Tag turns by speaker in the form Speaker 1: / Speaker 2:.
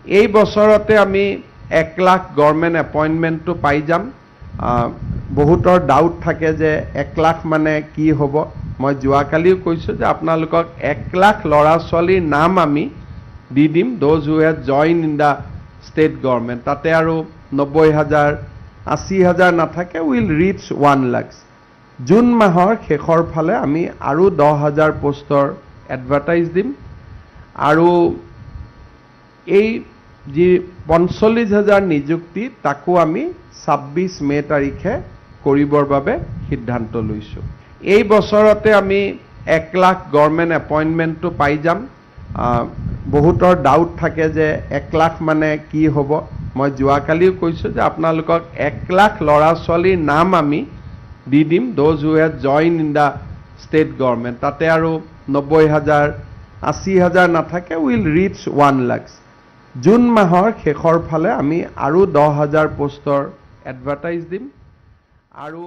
Speaker 1: এই বছৰতে আমি 1 লাখ গভৰ্নমেণ্ট এপইণ্টমেণ্টটো পাই যাম বহুতৰ ডাউট থাকে যে 1 লাখ মানে কি হ'ব মই যোৱাকালিও কৈছোঁ যে আপোনালোকক 1 লাখ ল'ৰা ছোৱালীৰ নাম আমি দি দিম those who have joined in the state government তাতে আৰু 90,000 80,000 নাথাকে will reach 1 lakh জুন মাহৰ শেষৰ ফালে আমি আৰু 10,000 পোষ্টৰ এডভাৰটাইজ দিম আৰু এই যি 45,000 নিযুক্তি তাকো আমি 26 মে তাৰিখে কৰিবৰ বাবে সিদ্ধান্ত লৈছোঁ এই বছৰতে আমি 1 লাখ গভৰ্নমেণ্ট এপইণ্টমেণ্টটো পাই যাম বহুতৰ ডাউট থাকে যে 1 লাখ মানে কি হ'ব মই যোৱাকালিও কৈছোঁ যে আপোনালোকক 1 লাখ ল'ৰা ছোৱালীৰ নাম আমি দি দিম those who have joined in the state government তাতে আৰু 90,000 80,000 নাথাকে will reach 1 lakh জুন মাহৰ শেষৰ ফালে আমি আৰু 10,000 পোষ্টৰ এডভাৰটাইজ দিম আৰু